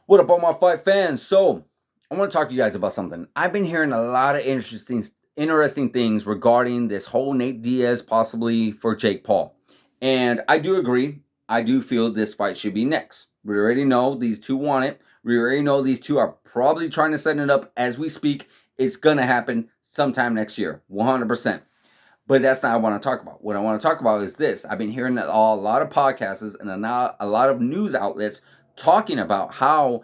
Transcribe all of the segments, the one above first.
What up, all my fight fans? So, I want to talk to you guys about something. I've been hearing a lot of interesting things regarding this whole Nate Diaz possibly for Jake Paul. And I do agree. I do feel this fight should be next. We already know these two want it. We already know these two are probably trying to set it up as we speak. It's going to happen sometime next year, 100%. But that's not what I want to talk about. What I want to talk about is this. I've been hearing a lot of podcasts and a lot of news outlets talking about how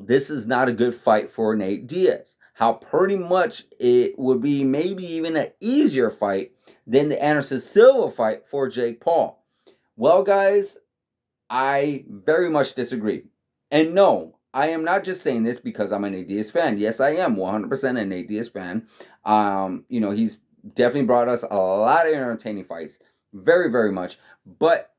this is not a good fight for Nate Diaz. How pretty much it would be maybe even an easier fight than the Anderson Silva fight for Jake Paul. Well, guys, I very much disagree. And no, I am not just saying this because I'm an Nate Diaz fan. Yes, I am 100% a Nate Diaz fan. He's definitely brought us a lot of entertaining fights. Very, very much. But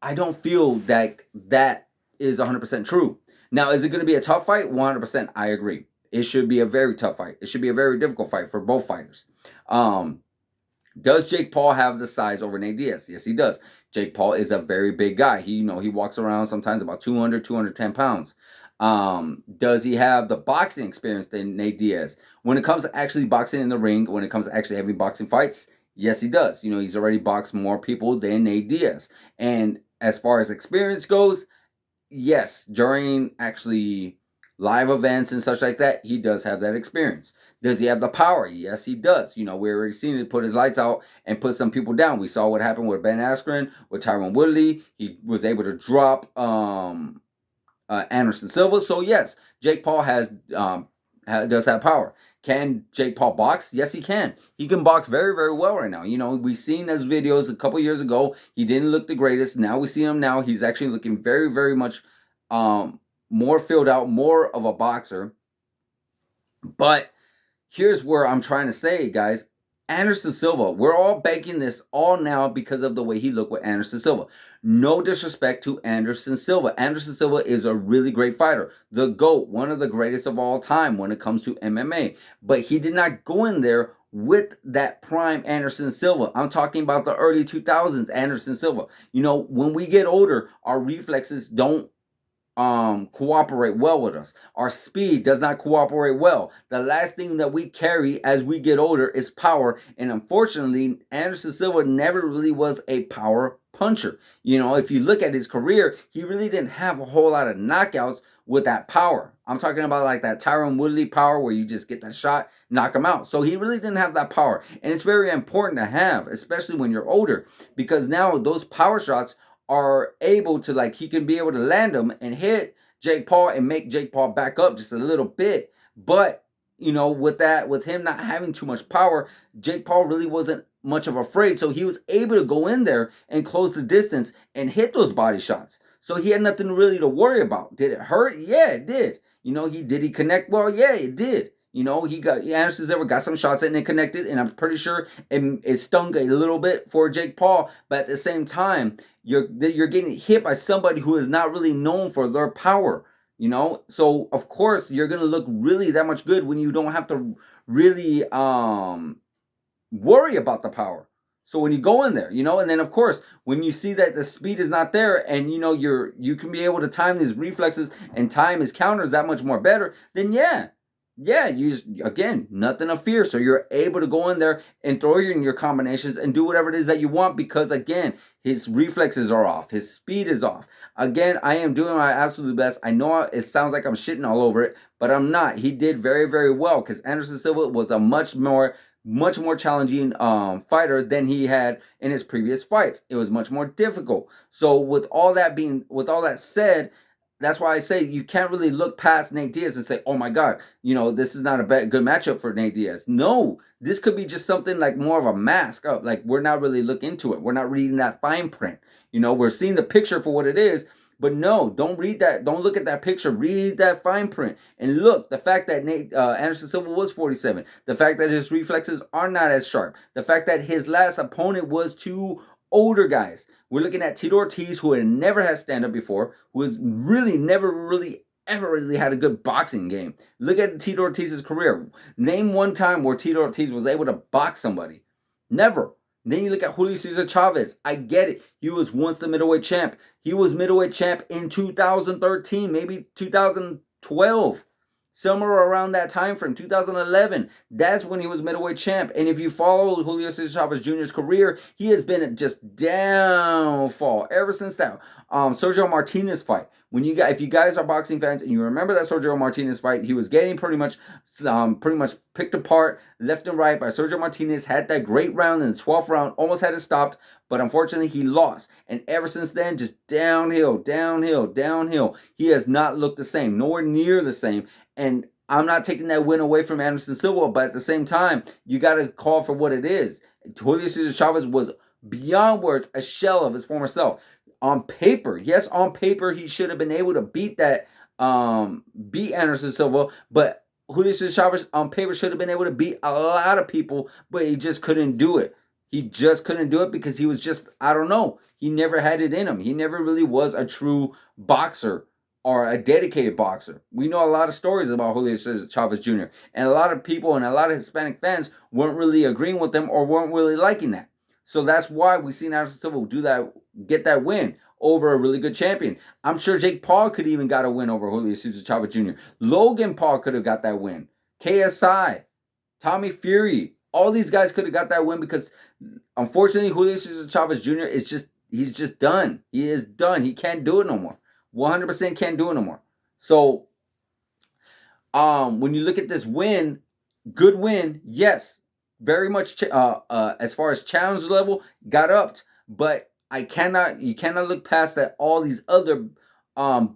I don't feel that that is 100% true. Now, is it going to be a tough fight? 100%. I agree. It should be a very tough fight. It should be a very difficult fight for both fighters. Does Jake Paul have the size over Nate Diaz? Yes, he does. Jake Paul is a very big guy. He walks around sometimes about 200, 210 pounds. Does he have the boxing experience than Nate Diaz? When it comes to actually boxing in the ring, when it comes to actually having boxing fights, yes, he does. He's already boxed more people than Nate Diaz. And as far as experience goes, yes, during actually live events and such like that, he does have that experience. Does he have the power? Yes, he does. We already seen it put his lights out and put some people down. We saw what happened with Ben Askren, with Tyron Woodley. He was able to drop Anderson Silva. So yes, Jake Paul does have power. Can Jake Paul box? Yes, he can. He can box very, very well right now. We've seen those videos a couple years ago. He didn't look the greatest. Now we see him now. He's actually looking very, very much more filled out, more of a boxer. But here's where I'm trying to say, guys. Anderson Silva, we're all banking this all now because of the way he looked with Anderson Silva. No disrespect to Anderson Silva. Anderson Silva is a really great fighter. The GOAT, one of the greatest of all time when it comes to MMA. But he did not go in there with that prime Anderson Silva. I'm talking about the early 2000s Anderson Silva. When we get older, our reflexes don't cooperate well with us. Our speed does not cooperate well. The last thing that we carry as we get older is power, and unfortunately, Anderson Silva never really was a power puncher. If you look at his career, he really didn't have a whole lot of knockouts with that power. I'm talking about like that Tyron Woodley power where you just get that shot, knock him out. So he really didn't have that power, and it's very important to have, especially when you're older, because now those power shots are able to, like, he can be able to land them and hit Jake Paul and make Jake Paul back up just a little bit. But with him not having too much power, Jake Paul really wasn't much of afraid, so he was able to go in there and close the distance and hit those body shots. So he had nothing really to worry about. Did it hurt? Yeah, it did. Did he connect well? Yeah, it did. Anderson Silva got some shots in and connected, and I'm pretty sure it stung a little bit for Jake Paul. But at the same time, you're getting hit by somebody who is not really known for their power. So of course you're gonna look really that much good when you don't have to really worry about the power. So when you go in there, and then of course when you see that the speed is not there, and you can be able to time these reflexes and time his counters that much more better, then yeah, again, nothing to fear. So you're able to go in there and throw in your combinations and do whatever it is that you want, because again, his reflexes are off, his speed is off. Again, I am doing my absolute best. I know it sounds like I'm shitting all over it, but I'm not. He did very, very well, because Anderson Silva was a much more challenging fighter than he had in his previous fights. It was much more difficult. So with all that said, that's why I say you can't really look past Nate Diaz and say, oh my God, this is not a good matchup for Nate Diaz. No, this could be just something like more of a mask up. Like, we're not really looking into it. We're not reading that fine print. We're seeing the picture for what it is. But no, don't read that. Don't look at that picture. Read that fine print. And look, the fact that Anderson Silva was 47, the fact that his reflexes are not as sharp, the fact that his last opponent was two older guys. We're looking at Tito Ortiz, who had never had stand-up before, who has really never really ever really had a good boxing game. Look at Tito Ortiz's career. Name one time where Tito Ortiz was able to box somebody. Never. Then you look at Julio Cesar Chavez. I get it. He was once the middleweight champ. He was middleweight champ in 2013, maybe 2012. Somewhere around that time frame, 2011. That's when he was middleweight champ. And if you follow Julio Cesar Chavez Jr.'s career, he has been just downfall ever since that Sergio Martinez fight. If you guys are boxing fans and you remember that Sergio Martinez fight, he was getting pretty much picked apart left and right by Sergio Martinez. Had that great round in the 12th round, almost had it stopped, but unfortunately he lost. And ever since then, just downhill, downhill, downhill. He has not looked the same, nowhere near the same. And I'm not taking that win away from Anderson Silva, but at the same time, you got to call for what it is. Julio Cesar Chavez was beyond words a shell of his former self. On paper, yes, on paper, he should have been able to beat Anderson Silva, but Julio Cesar Chavez on paper should have been able to beat a lot of people, but he just couldn't do it. He just couldn't do it because he was just, I don't know, he never had it in him. He never really was a true boxer or a dedicated boxer. We know a lot of stories about Julio Cesar Chavez Jr., and a lot of people and a lot of Hispanic fans weren't really agreeing with them or weren't really liking that. So that's why we seen Anderson Silva get that win over a really good champion. I'm sure Jake Paul could even got a win over Julio Cesar Chavez Jr. Logan Paul could have got that win. KSI, Tommy Fury, all these guys could have got that win because unfortunately Julio Cesar Chavez Jr. he's just done. He is done. He can't do it no more. 100% can't do it no more. So when you look at this win, good win, yes. Very much as far as challenge level got upped, but you cannot look past that all these other fine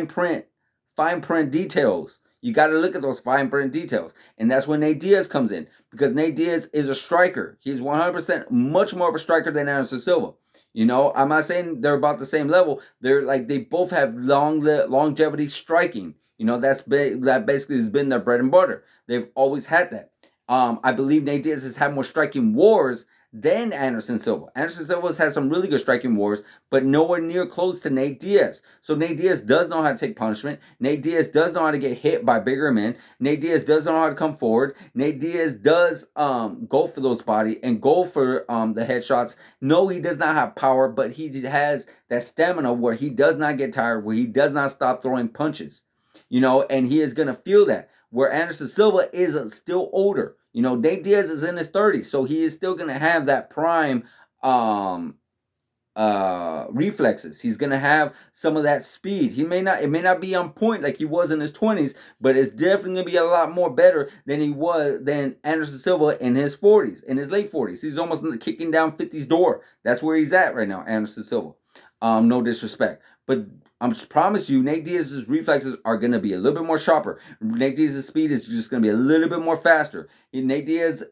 print details. You got to look at those fine print details, and that's when Nate Diaz comes in, because Nate Diaz is a striker. He's 100% much more of a striker than Anderson Silva. You know, I'm not saying they're about the same level. They both have longevity striking. You know, that basically has been their bread and butter. They've always had that. I believe Nate Diaz has had more striking wars than Anderson Silva. Anderson Silva's had some really good striking wars, but nowhere near close to Nate Diaz. So Nate Diaz does know how to take punishment. Nate Diaz does know how to get hit by bigger men. Nate Diaz does know how to come forward. Nate Diaz does go for those body and go for the headshots. No, he does not have power, but he has that stamina where he does not get tired, where he does not stop throwing punches. You know, and he is going to feel that. Where Anderson Silva is still older. You know, Nate Diaz is in his 30s, so he is still going to have that prime reflexes. He's going to have some of that speed. It may not be on point like he was in his 20s, but it's definitely going to be a lot more better than Anderson Silva in his 40s, in his late 40s. He's almost kicking down 50's door. That's where he's at right now, Anderson Silva. No disrespect, but I promise you, Nate Diaz's reflexes are going to be a little bit more sharper. Nate Diaz's speed is just going to be a little bit more faster. Nate Diaz's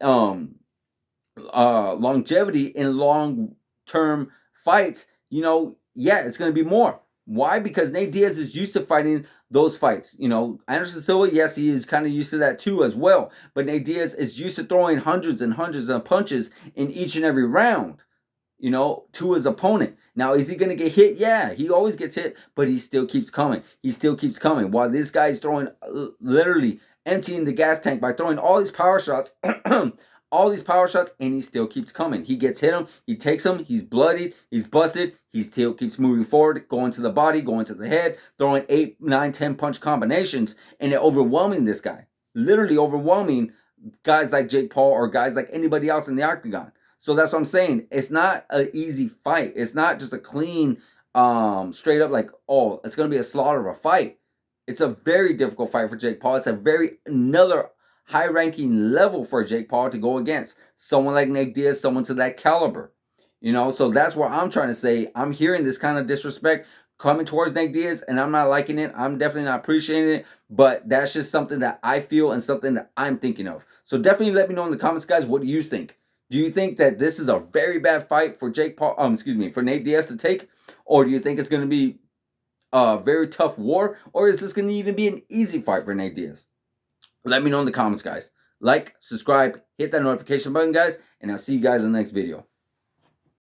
longevity in long-term fights, you know, yeah, it's going to be more. Why? Because Nate Diaz is used to fighting those fights. You know, Anderson Silva, yes, he is kind of used to that too as well. But Nate Diaz is used to throwing hundreds and hundreds of punches in each and every round, you know, to his opponent. Now, is he going to get hit? Yeah, he always gets hit, but he still keeps coming. He still keeps coming. While this guy is throwing, literally emptying the gas tank by throwing all these power shots, and he still keeps coming. He gets hit him, he takes him, he's bloodied, he's busted, he still keeps moving forward, going to the body, going to the head, throwing 8, 9, 10 punch combinations, and overwhelming this guy. Literally overwhelming guys like Jake Paul or guys like anybody else in the octagon. So that's what I'm saying. It's not an easy fight. It's not just a clean, straight up like, oh, it's going to be a slaughter of a fight. It's a very difficult fight for Jake Paul. It's another high-ranking level for Jake Paul to go against. Someone like Nate Diaz, someone to that caliber. You know, so that's what I'm trying to say. I'm hearing this kind of disrespect coming towards Nate Diaz, and I'm not liking it. I'm definitely not appreciating it, but that's just something that I feel and something that I'm thinking of. So definitely let me know in the comments, guys, what do you think? Do you think that this is a very bad fight for for Nate Diaz to take? Or do you think it's going to be a very tough war? Or is this going to even be an easy fight for Nate Diaz? Let me know in the comments, guys. Like, subscribe, hit that notification button, guys, and I'll see you guys in the next video.